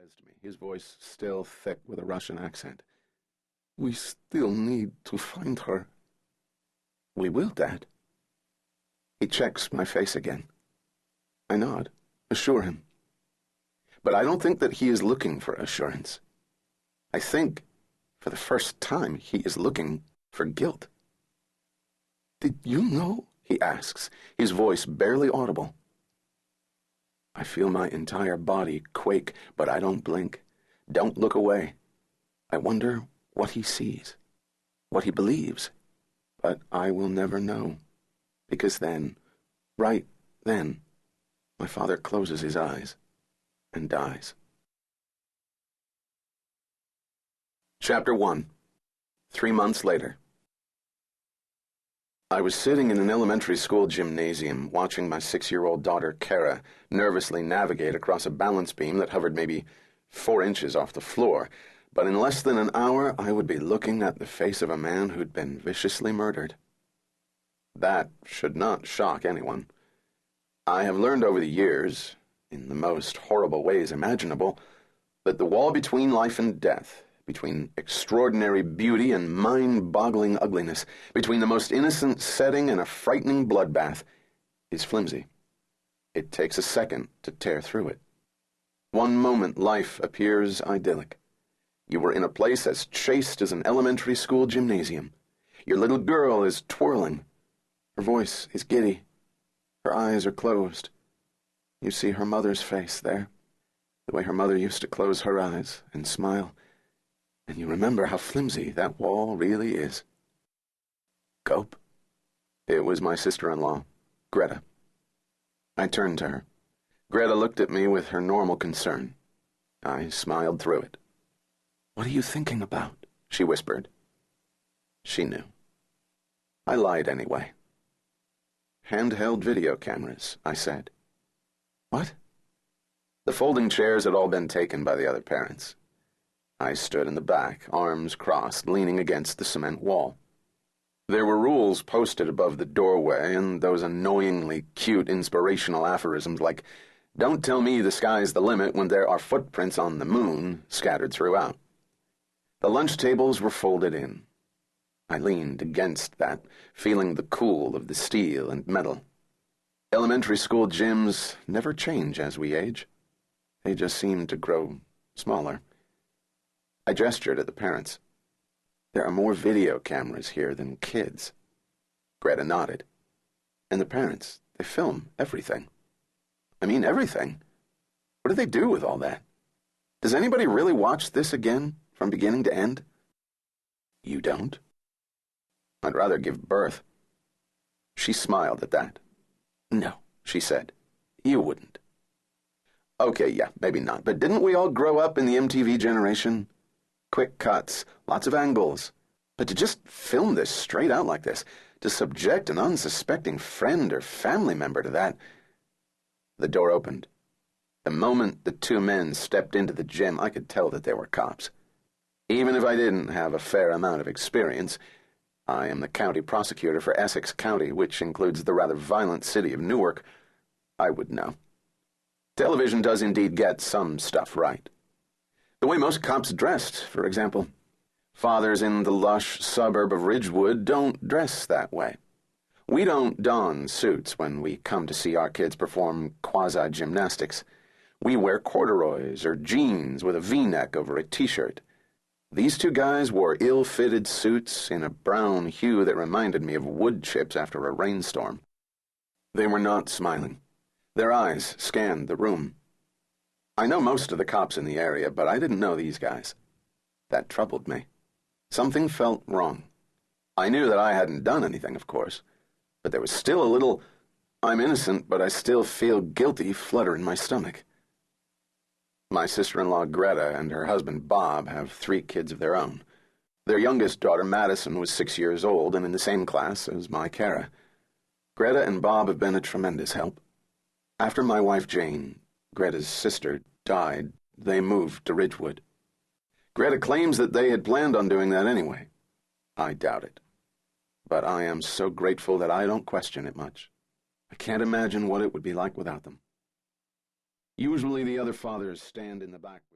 says to me, his voice still thick with a Russian accent. "We still need to find her." "We will, Dad." He checks my face again. I nod, assure him. But I don't think that he is looking for assurance. I think, for the first time, he is looking for guilt. "Did you know?" he asks, his voice barely audible. I feel my entire body quake, but I don't blink, don't look away. I wonder what he sees, what he believes, but I will never know, because then, right then, my father closes his eyes and dies. Chapter 1. 3 months later. I was sitting in an elementary school gymnasium watching my 6-year-old daughter, Kara, nervously navigate across a balance beam that hovered maybe 4 inches off the floor, but in less than an hour I would be looking at the face of a man who'd been viciously murdered. That should not shock anyone. I have learned over the years, in the most horrible ways imaginable, that the wall between life and death, between extraordinary beauty and mind-boggling ugliness, between the most innocent setting and a frightening bloodbath, is flimsy. It takes a second to tear through it. One moment life appears idyllic. You were in a place as chaste as an elementary school gymnasium. Your little girl is twirling. Her voice is giddy. Her eyes are closed. You see her mother's face there, the way her mother used to close her eyes and smile. And you remember how flimsy that wall really is. Cope. It was my sister-in-law, Greta. I turned to her. Greta looked at me with her normal concern. I smiled through it. "What are you thinking about?" she whispered. She knew. I lied anyway. "Handheld video cameras," I said. "What?" The folding chairs had all been taken by the other parents. I stood in the back, arms crossed, leaning against the cement wall. There were rules posted above the doorway, and those annoyingly cute inspirational aphorisms like, "Don't tell me the sky's the limit when there are footprints on the moon," scattered throughout. The lunch tables were folded in. I leaned against that, feeling the cool of the steel and metal. Elementary school gyms never change as we age. They just seem to grow smaller. I gestured at the parents. "There are more video cameras here than kids." Greta nodded. "And the parents, they film everything." "I mean everything. What do they do with all that? Does anybody really watch this again, from beginning to end?" "You don't?" "I'd rather give birth." She smiled at that. "No," she said. "You wouldn't." "Okay, yeah, maybe not, but didn't we all grow up in the MTV generation? Quick cuts, lots of angles. But to just film this straight out like this, to subject an unsuspecting friend or family member to that..." The door opened. The moment the 2 men stepped into the gym, I could tell that they were cops. Even if I didn't have a fair amount of experience, I am the county prosecutor for Essex County, which includes the rather violent city of Newark, I would know. Television does indeed get some stuff right. The way most cops dressed, for example. Fathers in the lush suburb of Ridgewood don't dress that way. We don't don suits when we come to see our kids perform quasi-gymnastics. We wear corduroys or jeans with a V-neck over a t-shirt. These 2 guys wore ill-fitted suits in a brown hue that reminded me of wood chips after a rainstorm. They were not smiling. Their eyes scanned the room. I know most of the cops in the area, but I didn't know these guys. That troubled me. Something felt wrong. I knew that I hadn't done anything, of course, but there was still a little, "I'm innocent, but I still feel guilty" flutter in my stomach. My sister-in-law Greta and her husband Bob have 3 kids of their own. Their youngest daughter Madison was 6 years old and in the same class as my Kara. Greta and Bob have been a tremendous help. After my wife Jane, Greta's sister, died, they moved to Ridgewood. Greta claims that they had planned on doing that anyway. I doubt it. But I am so grateful that I don't question it much. I can't imagine what it would be like without them. Usually the other fathers stand in the back with